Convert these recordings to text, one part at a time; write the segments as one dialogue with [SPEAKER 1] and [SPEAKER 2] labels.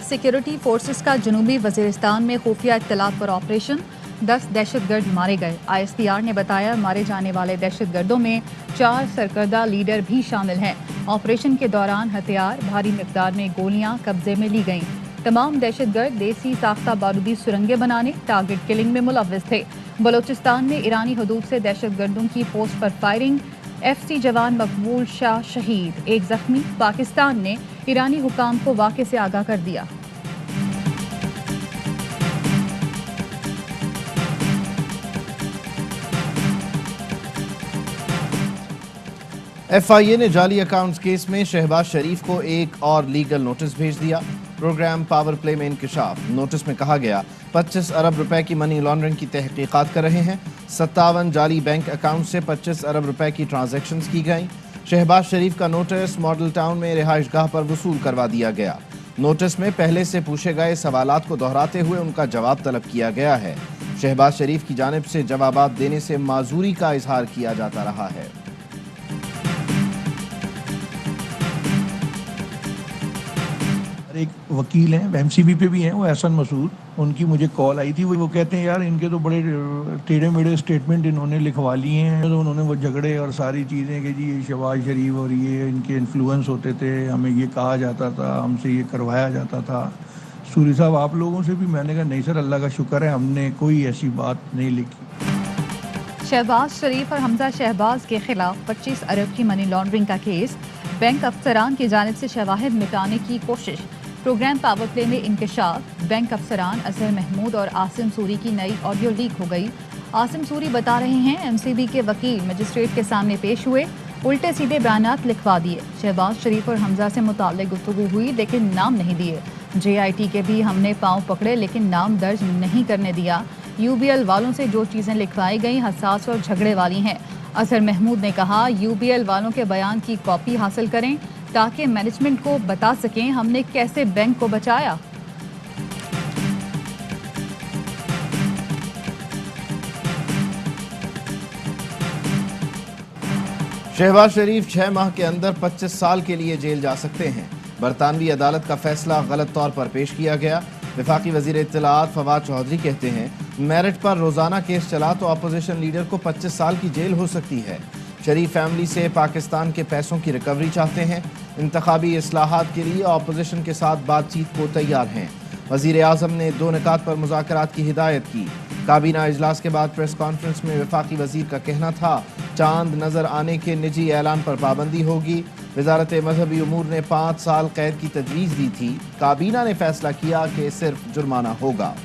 [SPEAKER 1] Security forces का जनूबी वजीरिस्तान में खुफिया इत्तलात पर ऑपरेशन, 10 दहशतगर्द मारे गए। ISPR ने बताया मारे जाने वाले दहशतगर्दों में 4 सरकर्दा लीडर भी शामिल हैं। ऑपरेशन के दौरान हथियार, भारी मिकदार में गोलियां कब्जे में ली गईं। तमाम दहशतगर्द देसी साख्ता बारूदी सुरंगें बनाने, टारगेट किलिंग में मुलव्विस थे। बलोचिस्तान में ईरानी हदूद से दहशतगर्दों की पोस्ट पर फायरिंग, FC जवान मकबूल शाह शहीद, एक जख्मी। पाकिस्तान ने ईरानी हुकाम को वाक़े से आगाह कर दिया।
[SPEAKER 2] FIA ने जाली अकाउंट्स केस में शहबाज शरीफ को एक और लीगल नोटिस भेज दिया। प्रोग्राम पावर प्ले में इंकशाफ। नोटिस में कहा गया 25 अरब रुपए की मनी लॉन्ड्रिंग की तहकीकात कर रहे हैं। 57 जाली बैंक अकाउंट से 25 अरब रुपए की ट्रांजैक्शंस की गई। शहबाज शरीफ का नोटिस मॉडल टाउन में रिहाइशगाह पर वसूल करवा दिया गया। नोटिस में पहले से पूछे गए सवालात को दोहराते हुए उनका जवाब तलब किया गया है। शहबाज शरीफ की जानिब से जवाबात देने से माजूरी का इजहार किया जाता रहा है।
[SPEAKER 3] एक वकील हैं, MCB पे भी हैं, वो एहसन मसूद, उनकी मुझे कॉल आई थी। वो कहते हैं यार इनके तो बड़े टेढ़े मेढ़े स्टेटमेंट इन्होंने लिखवा लिए हैं। तो उन्होंने वो झगड़े और सारी चीज़ें कि जी शहबाज शरीफ और ये इनके इन्फ्लुएंस होते थे, हमें ये कहा जाता था, हमसे ये करवाया जाता था। सूरी साहब आप लोगों से भी, मैंने कहा नहीं सर अल्लाह का शुक्र है हमने कोई ऐसी बात नहीं लिखी।
[SPEAKER 1] शहबाज शरीफ और हमजा शहबाज के खिलाफ 25 अरब की मनी लॉन्ड्रिंग का केस, बैंक अफसरान की जानिब से शवाहिद मिटाने की कोशिश। प्रोग्राम पावर प्ले में इंकशाफ। बैंक अफसरान अजहर महमूद और आसिम सूरी की नई ऑडियो लीक हो गई। आसिम सूरी बता रहे हैं MCB के वकील मजिस्ट्रेट के सामने पेश हुए, उल्टे सीधे बयानात लिखवा दिए। शहबाज शरीफ और हमजा से मुताल्लिक गुफ्तगू हुई लेकिन नाम नहीं दिए। JIT के भी हमने पांव पकड़े लेकिन नाम दर्ज नहीं करने दिया। UBL वालों से जो चीज़ें लिखवाई गई हसास और झगड़े वाली हैं। अजहर महमूद ने कहा UBL वालों के बयान की कॉपी हासिल करें ताकि मैनेजमेंट को बता सकें हमने कैसे बैंक को बचाया।
[SPEAKER 2] शहबाज शरीफ 6 माह के अंदर 25 साल के लिए जेल जा सकते हैं। बरतानवी अदालत का फैसला गलत तौर पर पेश किया गया। वफाकी वजीर इत्तलाआत फवाद चौधरी कहते हैं मेरिट पर रोजाना केस चला तो अपोजिशन लीडर को 25 साल की जेल हो सकती है। शरीफ फैमिली से पाकिस्तान के पैसों की रिकवरी चाहते हैं। इंतखाबी इस्लाहात के लिए अपोजिशन के साथ बातचीत को तैयार हैं। वजीर आज़म ने 2 निकात पर मुज़ाकरात की हिदायत की। काबीना इजलास के बाद प्रेस कॉन्फ्रेंस में वफाकी वजीर का कहना था चांद नजर आने के निजी ऐलान पर पाबंदी होगी। वजारत मजहबी उमूर ने 5 साल कैद की तजवीज़ दी थी। काबीना ने फैसला किया कि सिर्फ जुर्माना होगा।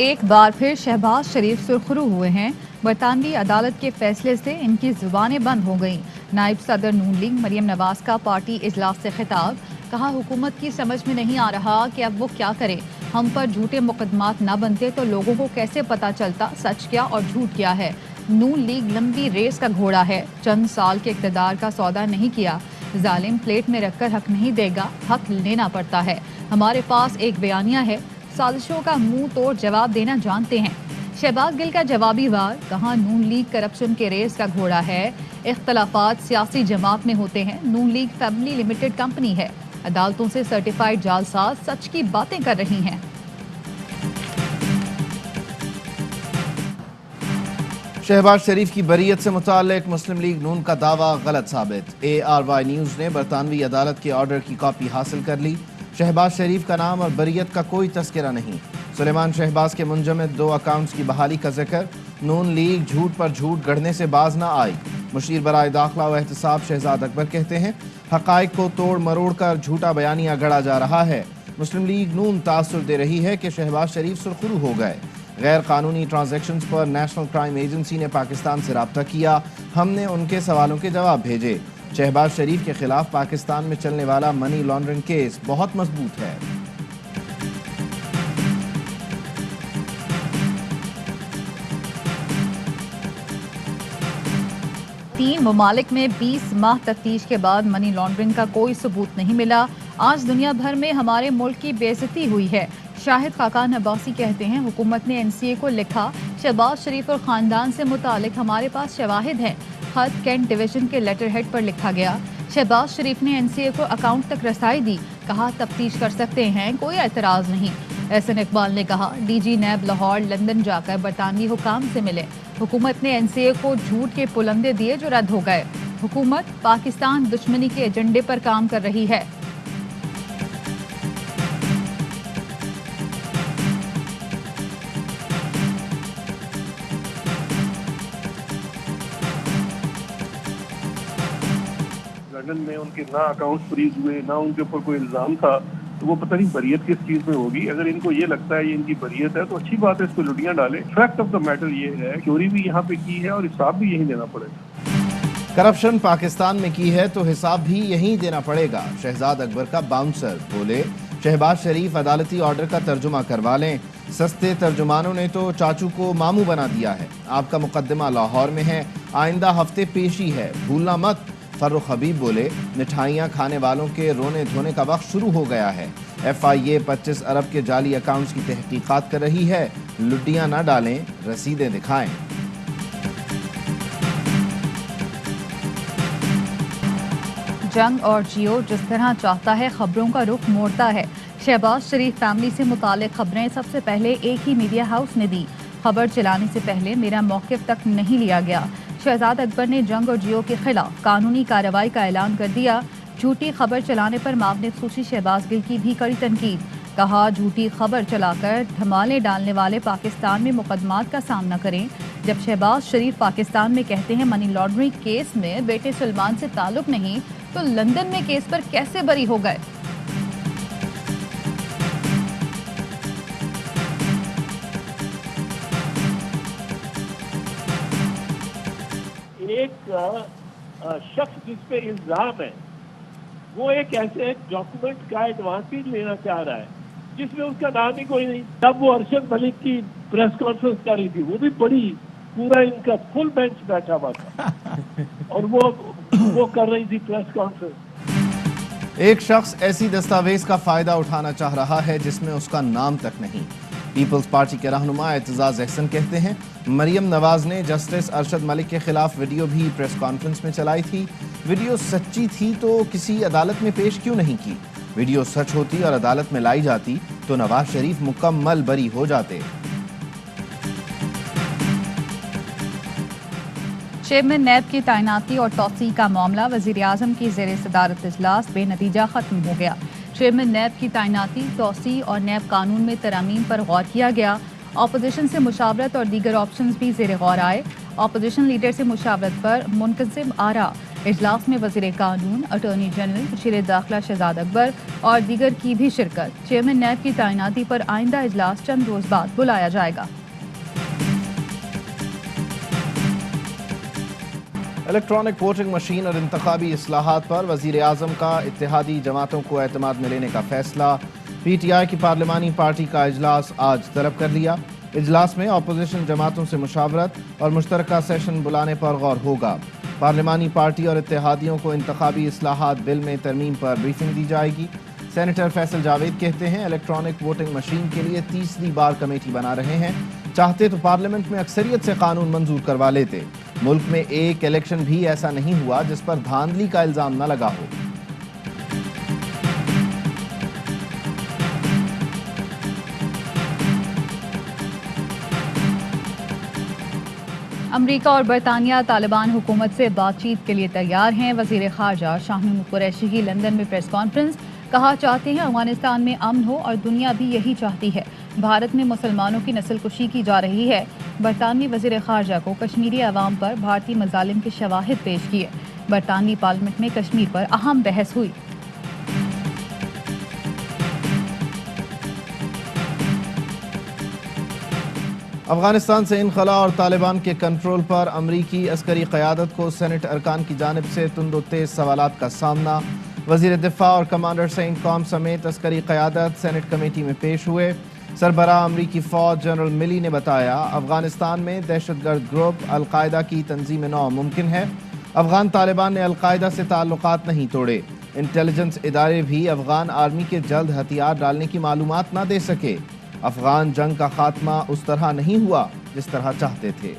[SPEAKER 1] एक बार फिर शहबाज शरीफ सुरखरू हुए हैं। बरतानवी अदालत के फैसले से इनकी जुबानें बंद हो गईं। नायब सदर नून लीग मरियम नवाज का पार्टी इजलास से खिताब, कहा हुकूमत की समझ में नहीं आ रहा कि अब वो क्या करे। हम पर झूठे मुकदमात ना बनते तो लोगों को कैसे पता चलता सच क्या और झूठ क्या है। नून लीग लंबी रेस का घोड़ा है, चंद साल के इक़्तिदार का सौदा नहीं किया। जालिम प्लेट में रखकर हक नहीं देगा, हक लेना पड़ता है। हमारे पास एक बयानिया है, साजिशों का मुंह तोड़ जवाब देना जानते हैं। शहबाज गिल का जवाबी वार, कहा नून लीग करप्शन के रेस का घोड़ा है। इख्तलाफात सियासी जमात में होते हैं। नून लीग फैमिली लिमिटेड कंपनी है। अदालतों से सर्टिफाइड जालसाज सच की बातें कर रही हैं।
[SPEAKER 2] शहबाज शरीफ की बरीयत से मुताल्लिक मुस्लिम लीग नून का दावा गलत साबित। ARY न्यूज़ ने बरतानवी अदालत के ऑर्डर की कॉपी हासिल कर ली। शहबाज शरीफ का नाम और बरीयत का कोई तस्करा नहीं। सुलेमान शहबाज के मुंजमद 2 अकाउंट्स की बहाली का जिक्र। नून लीग झूठ पर झूठ गढ़ने से बाज ना आई। मुशीर बराए दाखिला व एहतसाब शहजाद अकबर कहते हैं हकाइक को तोड़ मरोड़ कर झूठा बयानिया गढ़ा जा रहा है। मुस्लिम लीग नून तासुर दे रही है कि शहबाज शरीफ सुरखरू हो गए। गैर कानूनी ट्रांजैक्शंस पर नेशनल क्राइम एजेंसी ने पाकिस्तान से राब्ता किया। हमने उनके सवालों के जवाब भेजे। शहबाज शरीफ के खिलाफ पाकिस्तान में चलने वाला मनी लॉन्ड्रिंग केस बहुत मजबूत है।
[SPEAKER 1] 3 ममालिक में 20 माह तफ्तीश के बाद मनी लॉन्ड्रिंग का कोई सबूत नहीं मिला। आज दुनिया भर में हमारे मुल्क की बेइज्जती हुई है। शाहिद खाकान अब्बासी कहते हैं हुकूमत ने NCA को लिखा शहबाज शरीफ और ख़ानदान से मुतालिक हमारे पास शवाहिद हैं। खत कैंट डिवीज़न के लेटर हेड पर लिखा गया। शहबाज शरीफ ने NCA को अकाउंट तक रसाई दी, कहा तफ्तीश कर सकते हैं, कोई एतराज़ नहीं। एहसन इकबाल ने कहा DG नैब लाहौर लंदन जाकर बरतानवी हुकाम से मिले। हुकूमत ने NCA को झूठ के पुलंदे दिए जो रद्द हो गए। हुकूमत पाकिस्तान दुश्मनी के एजेंडे पर काम कर रही है।
[SPEAKER 4] लंदन में उनके ना अकाउंट फ्रीज हुए, ना उनके ऊपर कोई इल्ज़ाम था, तो वो पता नहीं बरियत किस चीज़ में होगी। अगर इनको ये लगता है ये इनकी बरियत है तो अच्छी बात है, इसको लुटियाँ डालें। फैक्ट ऑफ द मैटर ये है चोरी भी यहाँ पे की है और हिसाब भी यही देना पड़ेगा।
[SPEAKER 2] करप्शन पाकिस्तान में की है तो हिसाब भी यहीं देना पड़ेगा। शहजाद अकबर का बाउंसर बोले शहबाज शरीफ अदालती ऑर्डर का तर्जुमा करवा लें। सस्ते तर्जुमानों ने तो चाचू को मामू बना दिया है। आपका मुकदमा लाहौर में है, आइंदा हफ्ते पेशी है, भूलना मत। फर्रुख हबीब बोले मिठाइयाँ खाने वालों के रोने धोने का वक्त शुरू हो गया है। FIA 25 अरब के जाली अकाउंट्स की तहकीकात कर रही है। लुटियाँ ना डालें, रसीदें दिखाएं।
[SPEAKER 1] जंग और जियो जिस तरह चाहता है खबरों का रुख मोड़ता है। शहबाज शरीफ फैमिली से मुतालिक खबरें सबसे पहले एक ही मीडिया हाउस ने दी। खबर चलाने से पहले मेरा मौक़िफ़ तक नहीं लिया गया। शहजाद अकबर ने जंग और जियो के खिलाफ कानूनी कार्रवाई का ऐलान कर दिया। झूठी खबर चलाने पर मामले खसूसी शहबाज गिल की भी कड़ी तनकीद। कहा झूठी खबर चलाकर धमाले डालने वाले पाकिस्तान में मुकदमात का सामना करें। जब शहबाज शरीफ पाकिस्तान में कहते हैं मनी लॉन्ड्रिंग केस में बेटे सलमान से ताल्लुक नहीं, तो लंदन में केस पर कैसे बरी हो गए?
[SPEAKER 5] एक शख्स जिस पे इल्जाम है वो एक ऐसे डॉक्यूमेंट का एडवांटेज लेना चाह रहा है जिसमें उसका नाम ही कोई नहीं। तब वो अरशद मलिक की प्रेस कॉन्फ्रेंस कर रही थी, वो भी बड़ी पूरा इनका फुल बेंच बैठा हुआ था और वो कर रही थी प्रेस कॉन्फ्रेंस।
[SPEAKER 2] एक शख्स ऐसी दस्तावेज का फायदा उठाना चाह रहा है जिसमें उसका नाम तक नहीं। पीपल्स पार्टी के रहनुमा एतजाज अहसन कहते हैं मरियम नवाज ने जस्टिस अरशद मलिक के खिलाफ वीडियो भी प्रेस कॉन्फ्रेंस में चलाई थी। वीडियो सच्ची थी तो किसी अदालत में पेश क्यों नहीं की? वीडियो सच होती और अदालत में लाई जाती तो नवाज शरीफ मुकम्मल बरी हो जाते।
[SPEAKER 1] चेयरमैन नैब की तैनाती और तौसीक का मामला वज़ीर-ए-आज़म की ज़ेर सदारत इजलास बेनतीजा ख़त्म हो गया। चेयरमैन नैब की तैनाती, तौसी और नैब कानून में तरमीम पर गौर किया गया। अपोजिशन से मुशावरत और दीगर ऑप्शंस भी ज़ेर गौर आए। अपोजिशन लीडर से मुशावरत पर मुनक़सिम आरा। इजलास में वज़ीर कानून, अटॉर्नी जनरल, वज़ीर दाखिला शहजाद अकबर और दीगर की भी शिरकत। चेयरमैन नैब की तैनाती पर आइंदा इजलास चंद रोज़ बाद बुलाया जाएगा।
[SPEAKER 2] इलेक्ट्रॉनिक वोटिंग मशीन और इंतखाबी इस्लाहात पर वज़ीर-ए-आज़म का इत्तेहादी जमातों को एतमाद में लेने का फैसला। PTI की पार्लिमानी पार्टी का इजलास आज तलब कर लिया। इजलास में अपोजिशन जमातों से मुशावरत और मुश्तरका सेशन बुलाने पर गौर होगा। पार्लिमानी पार्टी और इत्तेहादियों को इंतखाबी इस्लाहात बिल में तरमीम पर ब्रीफिंग दी जाएगी। सेनेटर फैसल जावेद कहते हैं इलेक्ट्रॉनिक वोटिंग मशीन के लिए तीसरी बार कमेटी बना रहे हैं। चाहते तो पार्लियामेंट में अक्सरियत से कानून मंजूर करवा लेते। मुल्क में एक इलेक्शन भी ऐसा नहीं हुआ जिस पर धांधली का इल्जाम न लगा हो।
[SPEAKER 1] अमरीका और बरतानिया तालिबान हुकूमत से बातचीत के लिए तैयार हैं। वज़ीर ख़ारजा शाह महमूद कुरैशी की लंदन में प्रेस कॉन्फ्रेंस। कहा चाहते हैं अफगानिस्तान में अमन हो और दुनिया भी यही चाहती है। भारत में मुसलमानों की नस्लकुशी की जा रही है। बरतानवी वज़ीर ख़ारजा को कश्मीरी अवाम पर भारतीय मज़ालिम के शवाहिद पेश किए। बरतानवी पार्लियामेंट में कश्मीर पर अहम बहस हुई।
[SPEAKER 2] अफगानिस्तान से इनखला और तालिबान के कंट्रोल पर अमरीकी अस्करी क़यादत को सेनेट अरकान की जानिब से तुंदो तेज सवालात का सामना। वज़ीर दिफा और कमांडर सेंटकॉम समेत अस्करी क़यादत सेनेट कमेटी में पेश हुए। सरबराह अमरीकी फ़ौज जनरल मिली ने बताया अफगानिस्तान में दहशतगर्द ग्रुप अलकायदा की तंजीम नौ मुमकिन है। अफगान तालिबान ने अलकायदा से ताल्लुकात नहीं तोड़े। इंटेलिजेंस इदारे भी अफगान आर्मी के जल्द हथियार डालने की मालूमात ना दे सके। افغان جنگ کا خاتمہ اس طرح نہیں ہوا جس طرح چاہتے تھے۔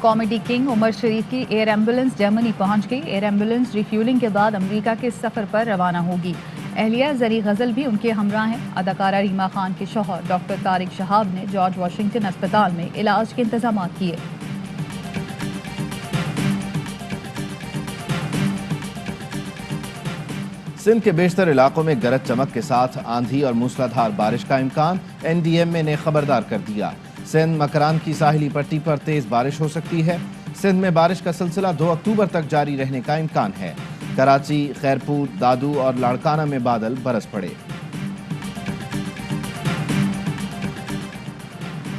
[SPEAKER 1] کامیڈی کنگ عمر شریف کی ایئر ایمبولنس جرمنی پہنچ گئی۔ ایئر ایمبولنس ریفیولنگ کے بعد امریکہ کے سفر پر روانہ ہوگی۔ اہلیہ زری غزل بھی ان کے ہمراہ ہیں۔ اداکارہ ریما خان کے شوہر ڈاکٹر طارق شہاب نے جارج واشنگٹن اسپتال میں علاج کے انتظامات کیے۔
[SPEAKER 2] سندھ کے بیشتر علاقوں میں گرج چمک کے ساتھ آندھی اور موسلادھار بارش کا امکان، NDMA نے خبردار کر دیا۔ سندھ مکران کی ساحلی پٹی پر تیز بارش ہو سکتی ہے۔ سندھ میں بارش کا سلسلہ 2 اکتوبر تک جاری رہنے کا امکان ہے۔ کراچی، خیرپور، دادو اور لاڑکانہ میں بادل برس پڑے۔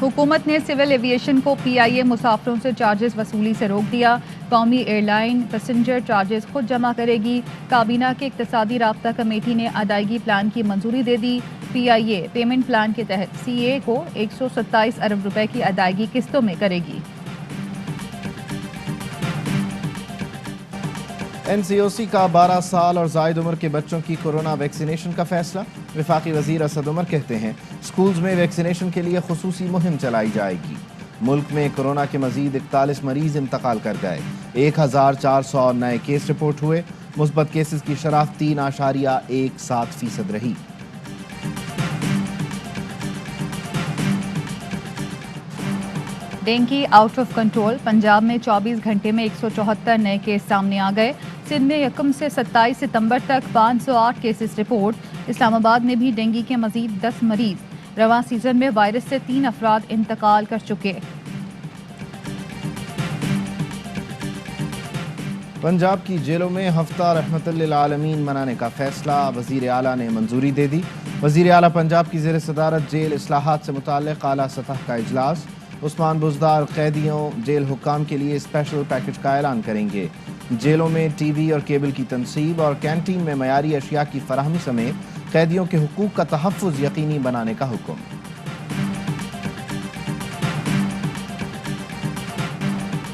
[SPEAKER 1] حکومت نے سول ایویشن کو PIA مسافروں سے چارجز وصولی سے روک دیا۔ قومی ایئر لائن پیسنجر چارجز خود جمع کرے گی۔ کابینہ کے اقتصادی رابطہ کمیٹی نے ادائیگی پلان کی منظوری دے دی۔ PIA پیمنٹ پلان کے تحت CA کو 127 ارب روپے کی ادائیگی قسطوں میں کرے گی۔
[SPEAKER 2] NCOC کا 12 سال اور زائد عمر کے بچوں کی کورونا ویکسینیشن کا فیصلہ۔ وفاقی وزیر اسد عمر کہتے ہیں سکولز میں ویکسینیشن کے لیے خصوصی مہم چلائی جائے گی۔ ملک میں کورونا کے مزید 41 مریض انتقال کر گئے۔ 1400 نئے کیس رپورٹ ہوئے۔ مثبت کیسز کی شرح 3.17% رہی۔
[SPEAKER 1] Dengue out of control. Punjab میں 24 گھنٹے میں 174 نئے کیس سامنے آ گئے۔ سندھ میں 1 سے 27 ستمبر تک 508 کیسز رپورٹ۔ اسلام آباد میں بھی ڈینگی کے مزید 10 مریض۔ رواں سیزن میں وائرس سے 3 افراد انتقال کر چکے۔
[SPEAKER 2] پنجاب کی جیلوں میں ہفتہ رحمت للعالمین منانے کا فیصلہ وزیر اعلیٰ نے منظوری دے دی۔ وزیر اعلیٰ پنجاب کی زیر صدارت جیل اصلاحات سے متعلق اعلیٰ سطح کا اجلاس۔ عثمان بزدار قیدیوں جیل حکام کے لیے اسپیشل پیکج کا اعلان کریں گے۔ جیلوں میں ٹی وی اور کیبل کی تنصیب اور کینٹین میں معیاری اشیاء کی فراہمی سمیت قیدیوں کے حقوق کا تحفظ یقینی بنانے کا حکم۔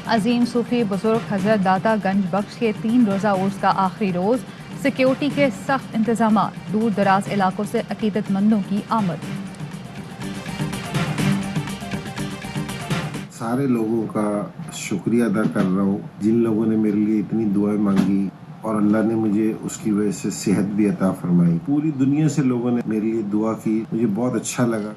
[SPEAKER 1] عظیم صوفی بزرگ حضرت داتا گنج بخش کے 3 روزہ عرس کا آخری روز۔ سیکیورٹی کے سخت انتظامات۔ دور دراز علاقوں سے عقیدت مندوں کی آمد۔
[SPEAKER 6] سارے لوگوں کا شکریہ ادا کر رہا ہوں جن لوگوں نے میرے لیے اتنی دعائیں مانگی اور اللہ نے مجھے اس کی وجہ سے صحت بھی عطا فرمائی۔ پوری دنیا سے لوگوں نے میرے لیے دعا کی، مجھے بہت اچھا لگا۔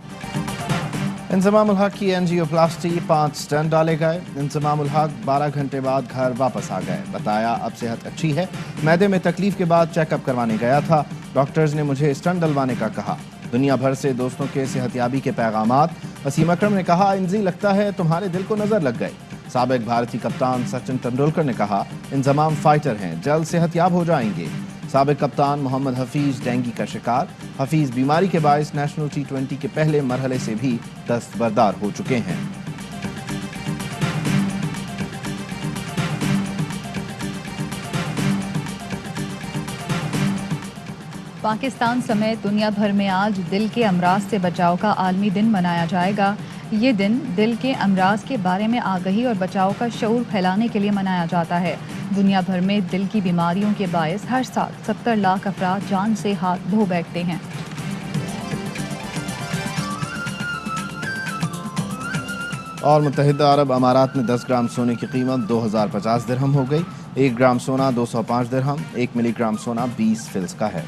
[SPEAKER 2] انضمام الحق کی اینجیوپلاسٹی 5 سٹنٹ ڈالے گئے۔ انضمام الحق 12 گھنٹے بعد گھر واپس آ گئے۔ بتایا اب صحت اچھی ہے۔ معدے میں تکلیف کے بعد چیک اپ کروانے گیا تھا۔ ڈاکٹرز نے مجھے سٹنٹ ڈلوانے کا کہا۔ دنیا بھر سے دوستوں کے صحتیابی کے پیغامات۔ وسیم اکرم نے کہا انزی لگتا ہے تمہارے دل کو نظر لگ گئی۔ سابق بھارتی کپتان سچن تندولکر نے کہا انضمام فائٹر ہیں، جلد صحت یاب ہو جائیں گے۔ سابق کپتان محمد حفیظ ڈینگی کا شکار۔ حفیظ بیماری کے باعث نیشنل T20 کے پہلے مرحلے سے بھی دستبردار ہو چکے ہیں۔
[SPEAKER 1] پاکستان سمیت دنیا بھر میں آج دل کے امراض سے بچاؤ کا عالمی دن منایا جائے گا۔ یہ دن دل کے امراض کے بارے میں آگہی اور بچاؤ کا شعور پھیلانے کے لیے منایا جاتا ہے۔ دنیا بھر میں دل کی بیماریوں کے باعث ہر سال 70 لاکھ افراد جان سے ہاتھ دھو بیٹھتے ہیں۔
[SPEAKER 2] اور متحدہ عرب امارات میں 10 گرام سونے کی قیمت 2050 درہم ہو گئی۔ 1 گرام سونا 205 درہم، 1 ملی گرام سونا 20 فلس کا ہے۔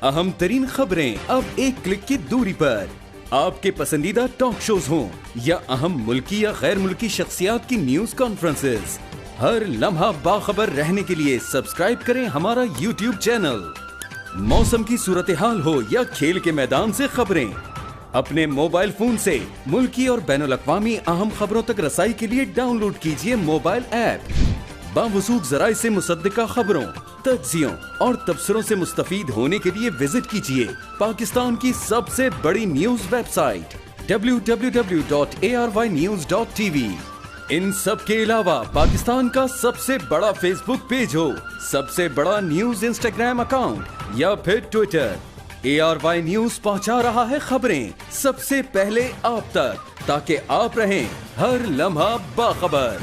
[SPEAKER 7] اہم ترین خبریں اب ایک کلک کی دوری پر۔ آپ کے پسندیدہ ٹاک شوز ہوں یا اہم ملکی یا غیر ملکی شخصیات کی نیوز کانفرنسز، ہر لمحہ باخبر رہنے کے لیے سبسکرائب کریں ہمارا YouTube چینل۔ موسم کی صورتحال ہو یا کھیل کے میدان سے خبریں، اپنے موبائل فون سے ملکی اور بین الاقوامی اہم خبروں تک رسائی کے لیے ڈاؤن لوڈ کیجیے موبائل ایپ۔ باوثوق ذرائع سے مصدقہ خبروں، تجزیوں اور تبصروں سے مستفید ہونے کے لیے وزٹ کیجیے پاکستان کی سب سے بڑی نیوز ویب سائٹ www.arYnews.tv۔ ان سب کے علاوہ پاکستان کا سب سے بڑا فیس بک پیج ہو، سب سے بڑا نیوز انسٹاگرام اکاؤنٹ یا پھر ٹویٹر، ARY نیوز پہنچا رہا ہے خبریں سب سے پہلے آپ تک، تاکہ آپ رہیں ہر لمحہ باخبر۔